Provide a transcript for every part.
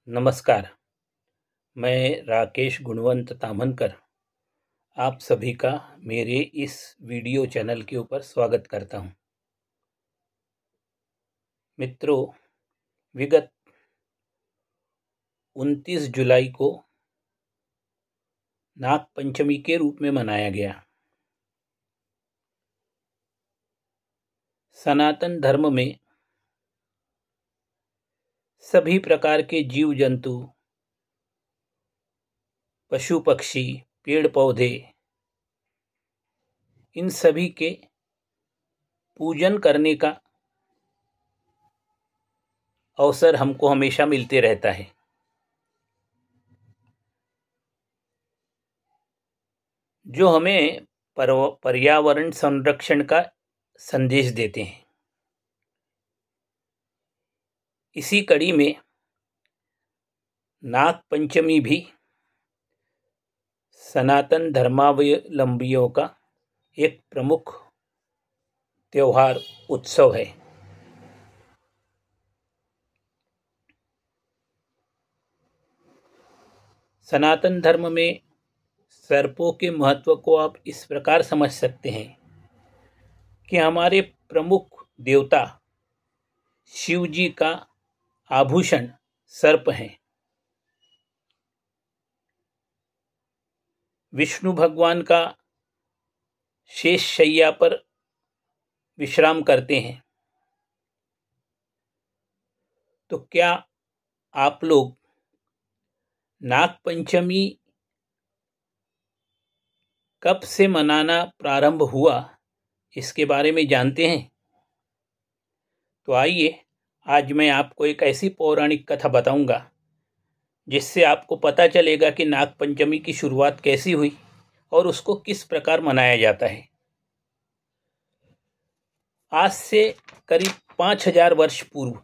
नमस्कार। मैं राकेश गुणवंत तामनकर आप सभी का मेरे इस वीडियो चैनल के ऊपर स्वागत करता हूं। मित्रों, विगत 29 जुलाई को नाग पंचमी के रूप में मनाया गया। सनातन धर्म में सभी प्रकार के जीव जंतु, पशु पक्षी, पेड़ पौधे, इन सभी के पूजन करने का अवसर हमको हमेशा मिलते रहता है। जो हमें पर्यावरण संरक्षण का संदेश देते हैं। इसी कड़ी में नाग पंचमी भी सनातन धर्मावलंबियों का एक प्रमुख त्योहार उत्सव है। सनातन धर्म में सर्पों के महत्व को आप इस प्रकार समझ सकते हैं कि हमारे प्रमुख देवता शिव जी का आभूषण सर्प हैं। विष्णु भगवान का शेष शैया पर विश्राम करते हैं। तो क्या आप लोग नाग पंचमी कब से मनाना प्रारंभ हुआ इसके बारे में जानते हैं? तो आइए, आज मैं आपको एक ऐसी पौराणिक कथा बताऊंगा जिससे आपको पता चलेगा कि नाग पंचमी की शुरुआत कैसी हुई और उसको किस प्रकार मनाया जाता है। आज से करीब 5000 वर्ष पूर्व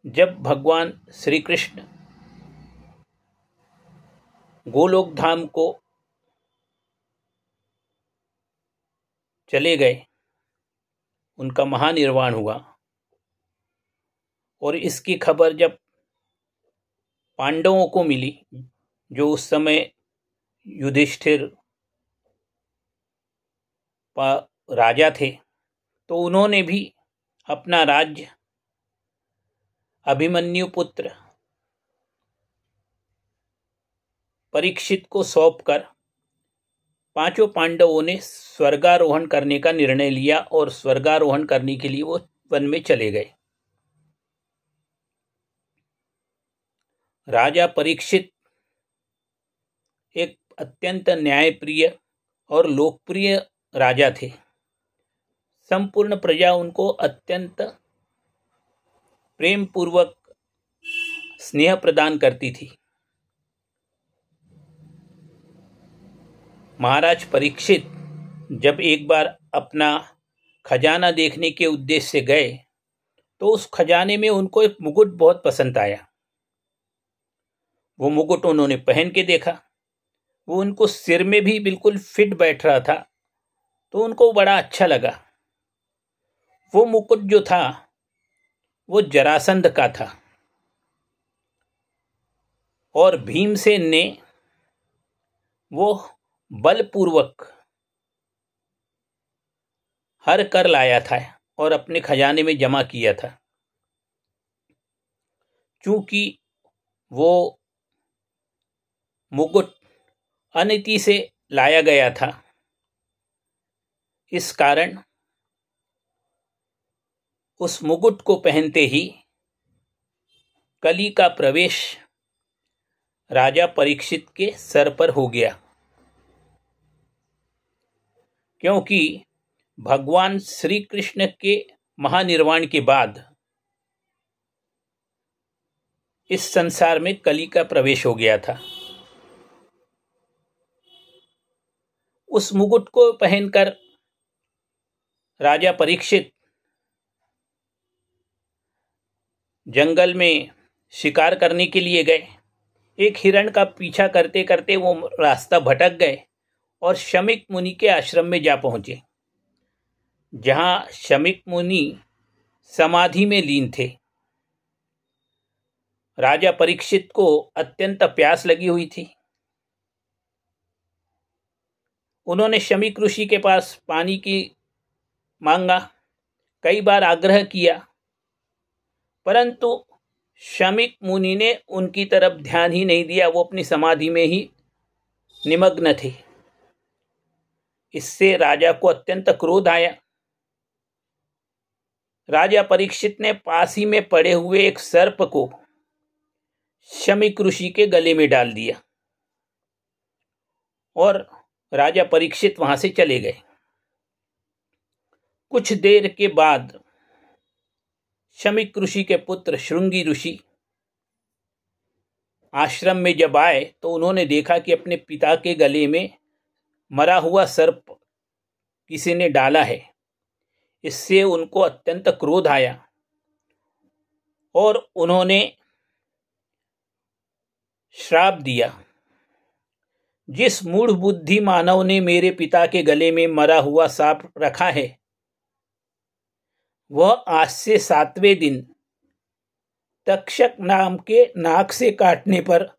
जब भगवान श्री कृष्ण गोलोक धाम को चले गए, उनका महानिर्वाण हुआ और इसकी खबर जब पांडवों को मिली, जो उस समय युधिष्ठिर राजा थे, तो उन्होंने भी अपना राज्य अभिमन्यु पुत्र परीक्षित को सौंपकर पांचों पांडवों ने स्वर्गारोहण करने का निर्णय लिया और स्वर्गारोहण करने के लिए वो वन में चले गए। राजा परीक्षित एक अत्यंत न्यायप्रिय और लोकप्रिय राजा थे। संपूर्ण प्रजा उनको अत्यंत प्रेम पूर्वक स्नेह प्रदान करती थी। महाराज परीक्षित जब एक बार अपना खजाना देखने के उद्देश्य से गए, तो उस खजाने में उनको एक मुकुट बहुत पसंद आया। वो मुकुट उन्होंने पहन के देखा, वो उनको सिर में भी बिल्कुल फिट बैठ रहा था, तो उनको बड़ा अच्छा लगा। वो मुकुट जो था वो जरासंध का था और भीमसेन ने वो बलपूर्वक हर कर लाया था और अपने खजाने में जमा किया था। चूंकि वो मुकुट अनिति से लाया गया था, इस कारण उस मुकुट को पहनते ही कली का प्रवेश राजा परीक्षित के सर पर हो गया। क्योंकि भगवान श्री कृष्ण के महानिर्वाण के बाद इस संसार में कली का प्रवेश हो गया था। उस मुकुट को पहनकर राजा परीक्षित जंगल में शिकार करने के लिए गए। एक हिरण का पीछा करते करते वो रास्ता भटक गए और शमीक मुनि के आश्रम में जा पहुंचे, जहां शमीक मुनि समाधि में लीन थे। राजा परीक्षित को अत्यंत प्यास लगी हुई थी। उन्होंने शमीक ऋषि के पास पानी की मांगा, कई बार आग्रह किया, परंतु शमीक मुनि ने उनकी तरफ ध्यान ही नहीं दिया। वो अपनी समाधि में ही निमग्न थे। इससे राजा को अत्यंत क्रोध आया। राजा परीक्षित ने पास ही में पड़े हुए एक सर्प को शमीक ऋषि के गले में डाल दिया और राजा परीक्षित वहां से चले गए। कुछ देर के बाद शमीक ऋषि के पुत्र श्रृंगी ऋषि आश्रम में जब आए तो उन्होंने देखा कि अपने पिता के गले में मरा हुआ सर्प किसी ने डाला है। इससे उनको अत्यंत क्रोध आया और उन्होंने श्राप दिया, जिस मूढ़ बुद्धि मानव ने मेरे पिता के गले में मरा हुआ सांप रखा है, वह आज से 7वें दिन तक्षक नाम के नाक से काटने पर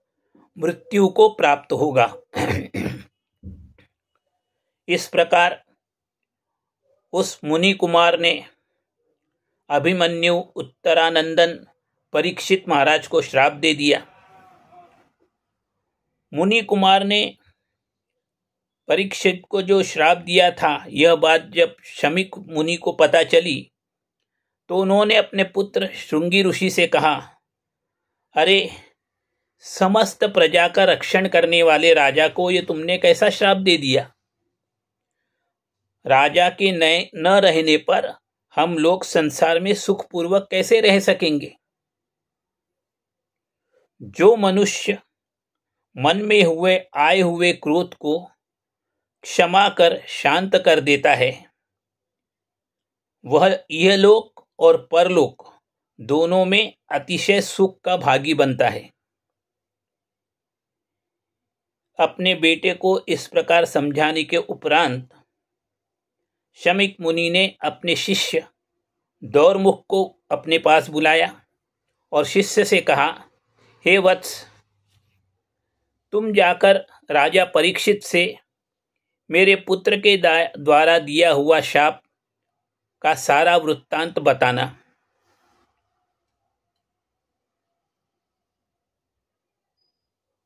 मृत्यु को प्राप्त होगा। इस प्रकार उस मुनि कुमार ने अभिमन्यु उत्तरानंदन परीक्षित महाराज को श्राप दे दिया। मुनि कुमार ने परीक्षित को जो श्राप दिया था, यह बात जब शमीक मुनि को पता चली तो उन्होंने अपने पुत्र श्रृंगी ऋषि से कहा, अरे, समस्त प्रजा का रक्षण करने वाले राजा को ये तुमने कैसा श्राप दे दिया? राजा के न रहने पर हम लोग संसार में सुखपूर्वक कैसे रह सकेंगे? जो मनुष्य मन में आए हुए क्रोध को क्षमा कर शांत कर देता है, वह इहलोक और परलोक दोनों में अतिशय सुख का भागी बनता है। अपने बेटे को इस प्रकार समझाने के उपरांत शमीक मुनि ने अपने शिष्य दौरमुख को अपने पास बुलाया और शिष्य से कहा, हे वत्स, तुम जाकर राजा परीक्षित से मेरे पुत्र के द्वारा दिया हुआ शाप का सारा वृत्तांत बताना।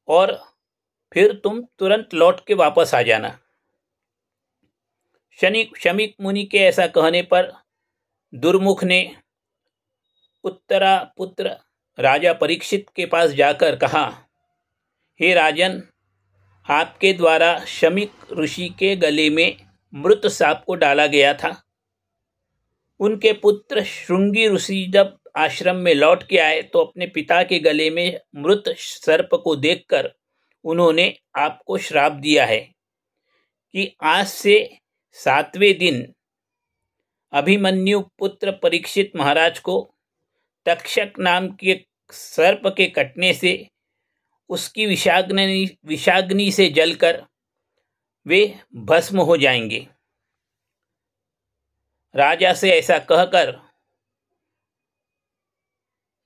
और फिर तुम तुरंत लौट के वापस आ जाना। शमीक मुनि के ऐसा कहने पर दुर्मुख ने उत्तरा पुत्र राजा परीक्षित के पास जाकर कहा, हे राजन, आपके द्वारा शमीक ऋषि के गले में मृत सांप को डाला गया था। उनके पुत्र श्रृंगी ऋषि जब आश्रम में लौट के आए तो अपने पिता के गले में मृत सर्प को देखकर उन्होंने आपको श्राप दिया है कि आज से 7वें दिन अभिमन्यु पुत्र परीक्षित महाराज को तक्षक नाम के सर्प के कटने से उसकी विषाग्नि से जलकर वे भस्म हो जाएंगे। राजा से ऐसा कहकर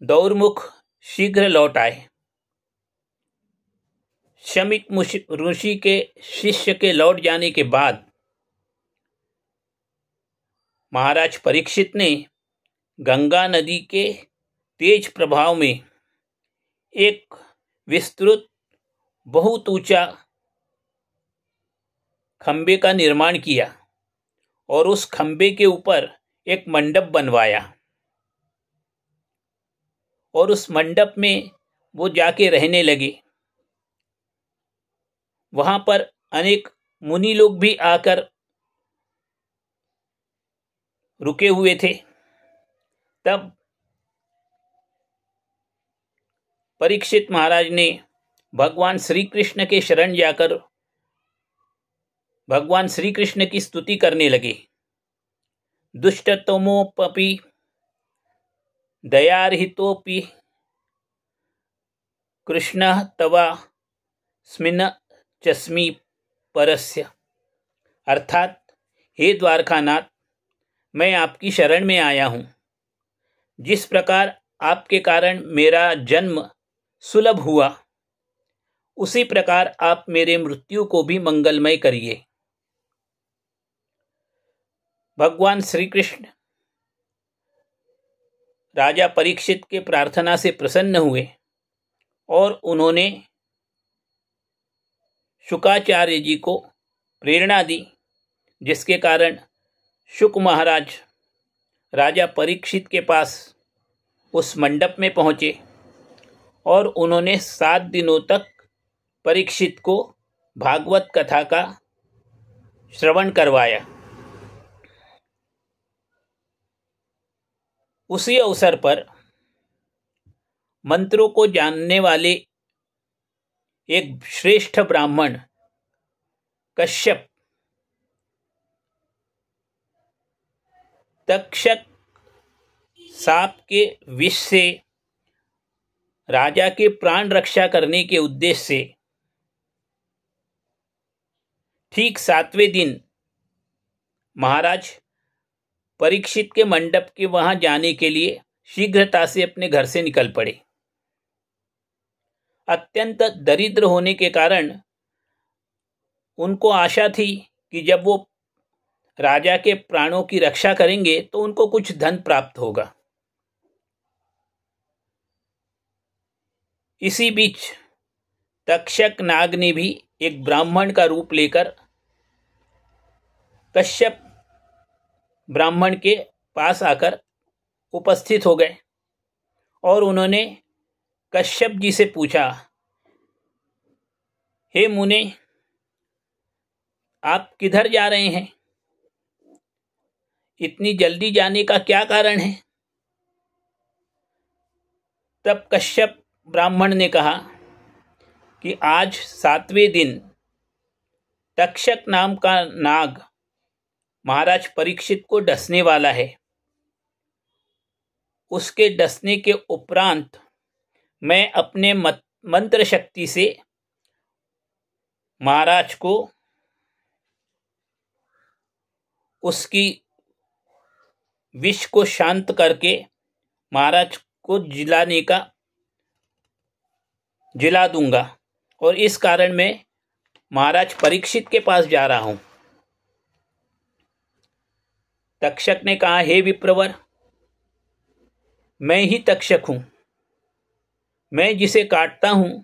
दौरमुख शीघ्र लौट आए। शमीक ऋषि के शिष्य के लौट जाने के बाद महाराज परीक्षित ने गंगा नदी के तेज प्रभाव में एक विस्तृत बहुत ऊंचा खंबे का निर्माण किया और उस खंबे के ऊपर एक मंडप बनवाया और उस मंडप में वो जाके रहने लगे। वहां पर अनेक मुनि लोग भी आकर रुके हुए थे। तब परीक्षित महाराज ने भगवान श्री कृष्ण के शरण जाकर भगवान श्री कृष्ण की स्तुति करने लगे। दुष्टतमोपि दयारहितोपि कृष्ण तवा स्मिन् चस्मी परस्य, अर्थात हे द्वारकानाथ, मैं आपकी शरण में आया हूँ। जिस प्रकार आपके कारण मेरा जन्म सुलभ हुआ, उसी प्रकार आप मेरे मृत्यु को भी मंगलमय करिए। भगवान श्री कृष्ण राजा परीक्षित के प्रार्थना से प्रसन्न हुए और उन्होंने शुकाचार्य जी को प्रेरणा दी, जिसके कारण शुक महाराज राजा परीक्षित के पास उस मंडप में पहुंचे और उन्होंने 7 दिनों तक परीक्षित को भागवत कथा का श्रवण करवाया। उसी अवसर पर मंत्रों को जानने वाले एक श्रेष्ठ ब्राह्मण कश्यप तक्षक सांप के विष से राजा के प्राण रक्षा करने के उद्देश्य से ठीक 7वें दिन महाराज परीक्षित के मंडप के वहां जाने के लिए शीघ्रता से अपने घर से निकल पड़े। अत्यंत दरिद्र होने के कारण उनको आशा थी कि जब वो राजा के प्राणों की रक्षा करेंगे तो उनको कुछ धन प्राप्त होगा। इसी बीच तक्षक नाग ने भी एक ब्राह्मण का रूप लेकर कश्यप ब्राह्मण के पास आकर उपस्थित हो गए और उन्होंने कश्यप जी से पूछा, हे मुने, आप किधर जा रहे हैं? इतनी जल्दी जाने का क्या कारण है? तब कश्यप ब्राह्मण ने कहा कि आज 7वें दिन तक्षक नाम का नाग महाराज परीक्षित को डसने वाला है। उसके डसने के उपरांत मैं अपने मंत्र शक्ति से महाराज को उसकी विष को शांत करके महाराज को जिला दूंगा और इस कारण मैं महाराज परीक्षित के पास जा रहा हूं। तक्षक ने कहा, हे विप्रवर, मैं ही तक्षक हूं। मैं जिसे काटता हूं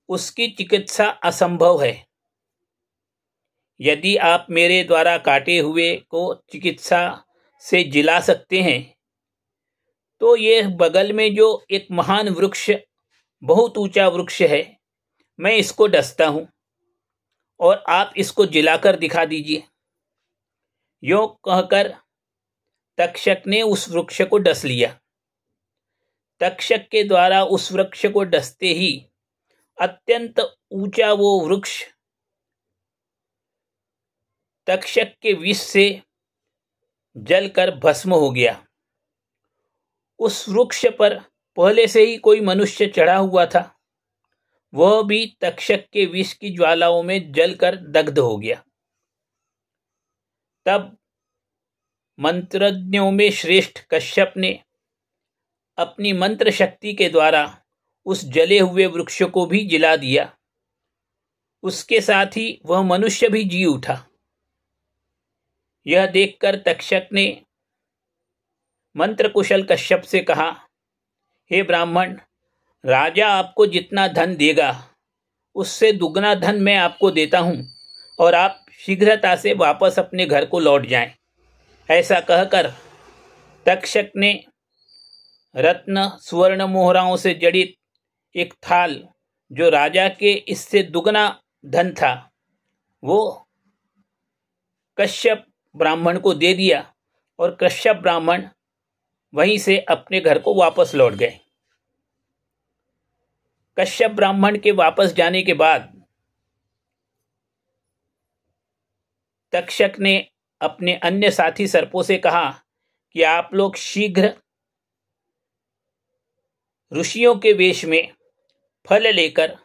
उसकी चिकित्सा असंभव है। यदि आप मेरे द्वारा काटे हुए को चिकित्सा से जिला सकते हैं तो ये बगल में जो एक महान वृक्ष, बहुत ऊंचा वृक्ष है, मैं इसको डसता हूं और आप इसको जिलाकर दिखा दीजिए। यों कहकर तक्षक ने उस वृक्ष को डस लिया। तक्षक के द्वारा उस वृक्ष को डसते ही अत्यंत ऊंचा वो वृक्ष तक्षक के विष से जलकर भस्म हो गया। उस वृक्ष पर पहले से ही कोई मनुष्य चढ़ा हुआ था, वह भी तक्षक के विष की ज्वालाओं में जलकर दग्ध हो गया। तब मंत्रज्ञों में श्रेष्ठ कश्यप ने अपनी मंत्र शक्ति के द्वारा उस जले हुए वृक्ष को भी जिला दिया। उसके साथ ही वह मनुष्य भी जी उठा। यह देखकर तक्षक ने मंत्र कुशल कश्यप से कहा, हे ब्राह्मण, राजा आपको जितना धन देगा उससे दुगना धन मैं आपको देता हूं और आप शीघ्रता से वापस अपने घर को लौट जाएं। ऐसा कहकर तक्षक ने रत्न सुवर्ण मोहराओं से जड़ित एक थाल, जो राजा के इससे दुगना धन था, वो कश्यप ब्राह्मण को दे दिया और कश्यप ब्राह्मण वहीं से अपने घर को वापस लौट गए। कश्यप ब्राह्मण के वापस जाने के बाद तक्षक ने अपने अन्य साथी सर्पों से कहा कि आप लोग शीघ्र ऋषियों के वेश में फल लेकर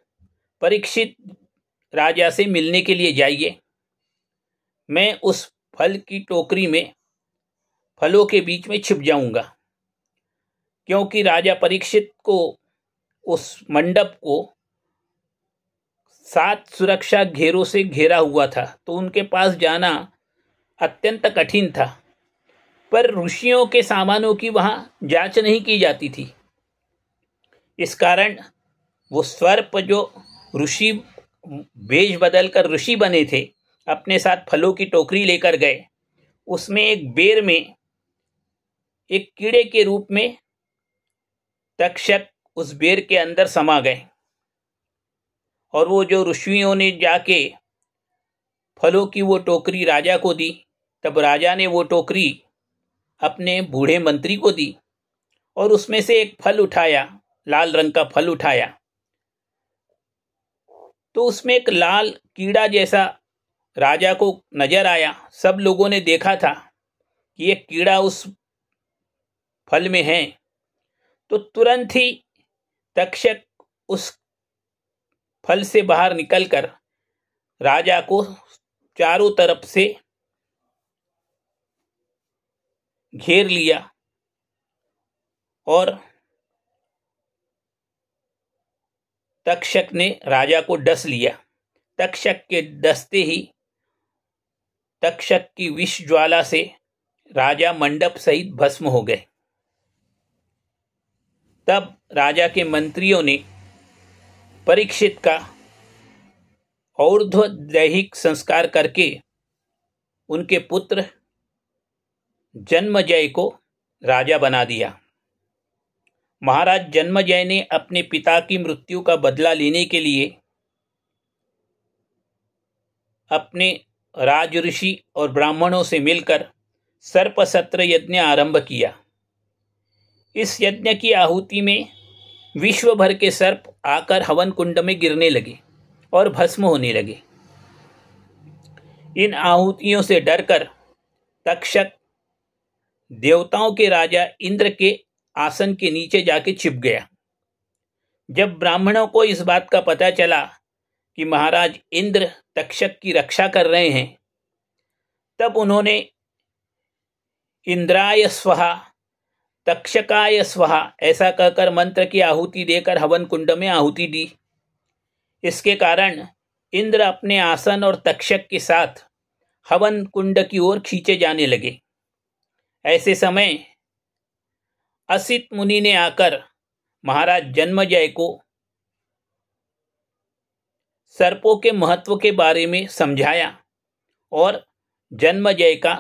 परीक्षित राजा से मिलने के लिए जाइए। मैं उस फल की टोकरी में फलों के बीच में छिप जाऊंगा, क्योंकि राजा परीक्षित को उस मंडप को 7 सुरक्षा घेरों से घेरा हुआ था, तो उनके पास जाना अत्यंत कठिन था। पर ऋषियों के सामानों की वहां जांच नहीं की जाती थी। इस कारण वो सर्प जो ऋषि वेश बदलकर ऋषि बने थे, अपने साथ फलों की टोकरी लेकर गए। उसमें एक बेर में एक कीड़े के रूप में तक्षक उस बेर के अंदर समा गए, और वो जो ऋषियों ने जाके फलों की वो टोकरी राजा को दी, तब राजा ने वो टोकरी अपने बूढ़े मंत्री को दी और उसमें से एक फल उठाया, लाल रंग का फल उठाया, तो उसमें एक लाल कीड़ा जैसा राजा को नजर आया। सब लोगों ने देखा था कि एक कीड़ा उस फल में है, तो तुरंत ही तक्षक उस फल से बाहर निकलकर राजा को चारों तरफ से घेर लिया और तक्षक ने राजा को डस लिया। तक्षक के डसते ही तक्षक की विष ज्वाला से राजा मंडप सहित भस्म हो गए। तब राजा के मंत्रियों ने परीक्षित का और्ध्व दैहिक संस्कार करके उनके पुत्र जन्मजय को राजा बना दिया। महाराज जन्मजय ने अपने पिता की मृत्यु का बदला लेने के लिए अपने राजऋषि और ब्राह्मणों से मिलकर सर्पसत्र यज्ञ आरंभ किया। इस यज्ञ की आहुति में विश्व भर के सर्प आकर हवन कुंड में गिरने लगे और भस्म होने लगे। इन आहुतियों से डरकर तक्षक देवताओं के राजा इंद्र के आसन के नीचे जाके छिप गया। जब ब्राह्मणों को इस बात का पता चला कि महाराज इंद्र तक्षक की रक्षा कर रहे हैं, तब उन्होंने इंद्राय स्वाहा तक्षकाय स्वाहा ऐसा कहकर मंत्र की आहुति देकर हवन कुंड में आहुति दी। इसके कारण इंद्र अपने आसन और तक्षक के साथ हवन कुंड की ओर खींचे जाने लगे। ऐसे समय असित मुनि ने आकर महाराज जन्मजय को सर्पों के महत्व के बारे में समझाया और जन्मजय का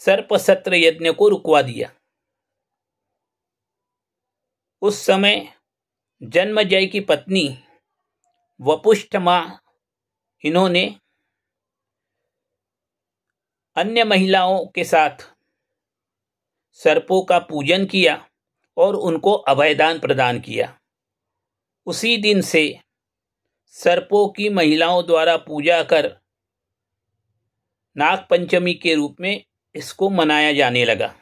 सर्पसत्र यज्ञ को रुकवा दिया। उस समय जन्मजय की पत्नी वपुष्ठमा इन्होंने अन्य महिलाओं के साथ सर्पों का पूजन किया और उनको अभयदान प्रदान किया। उसी दिन से सर्पों की महिलाओं द्वारा पूजा कर नाग पंचमी के रूप में इसको मनाया जाने लगा।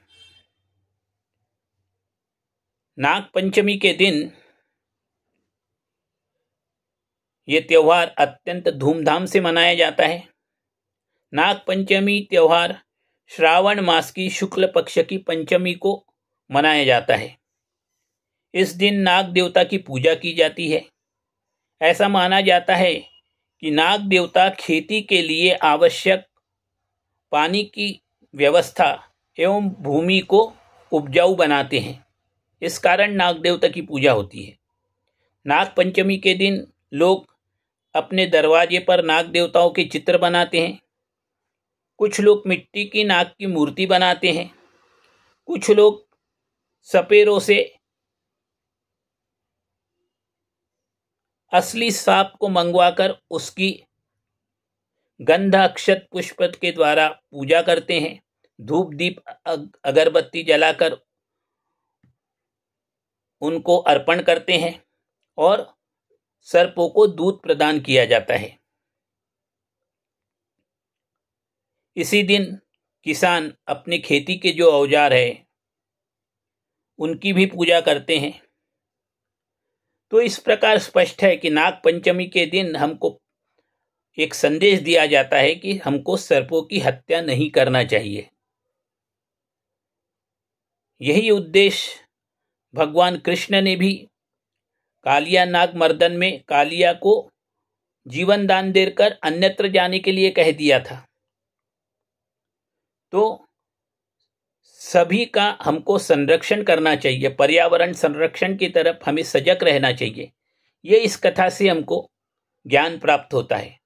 नाग पंचमी के दिन ये त्यौहार अत्यंत धूमधाम से मनाया जाता है। नाग पंचमी त्यौहार श्रावण मास की शुक्ल पक्ष की पंचमी को मनाया जाता है। इस दिन नाग देवता की पूजा की जाती है। ऐसा माना जाता है कि नाग देवता खेती के लिए आवश्यक पानी की व्यवस्था एवं भूमि को उपजाऊ बनाते हैं। इस कारण नाग देवता की पूजा होती है। नाग पंचमी के दिन लोग अपने दरवाजे पर नाग देवताओं के चित्र बनाते हैं। कुछ लोग मिट्टी की नाग की मूर्ति बनाते हैं। कुछ लोग सपेरों से असली सांप को मंगवाकर उसकी गंध अक्षत पुष्प के द्वारा पूजा करते हैं। धूप दीप अगरबत्ती जलाकर उनको अर्पण करते हैं और सर्पों को दूध प्रदान किया जाता है। इसी दिन किसान अपनी खेती के जो औजार है उनकी भी पूजा करते हैं। तो इस प्रकार स्पष्ट है कि नाग पंचमी के दिन हमको एक संदेश दिया जाता है कि हमको सर्पों की हत्या नहीं करना चाहिए। यही उद्देश्य भगवान कृष्ण ने भी कालिया नाग मर्दन में कालिया को जीवन दान देकर अन्यत्र जाने के लिए कह दिया था। तो सभी का हमको संरक्षण करना चाहिए, पर्यावरण संरक्षण की तरफ हमें सजग रहना चाहिए। ये इस कथा से हमको ज्ञान प्राप्त होता है।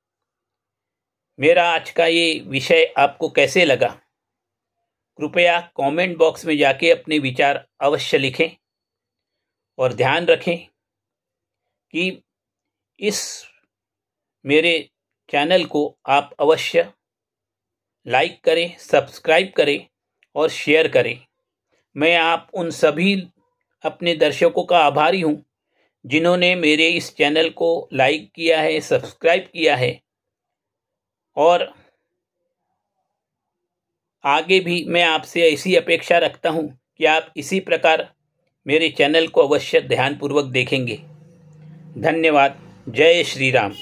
मेरा आज का ये विषय आपको कैसे लगा, कृपया कमेंट बॉक्स में जाके अपने विचार अवश्य लिखें और ध्यान रखें कि इस मेरे चैनल को आप अवश्य लाइक करें, सब्सक्राइब करें और शेयर करें। मैं आप उन सभी अपने दर्शकों का आभारी हूं जिन्होंने मेरे इस चैनल को लाइक किया है, सब्सक्राइब किया है, और आगे भी मैं आपसे ऐसी अपेक्षा रखता हूं कि आप इसी प्रकार मेरे चैनल को अवश्य ध्यानपूर्वक देखेंगे। धन्यवाद। जय श्री राम।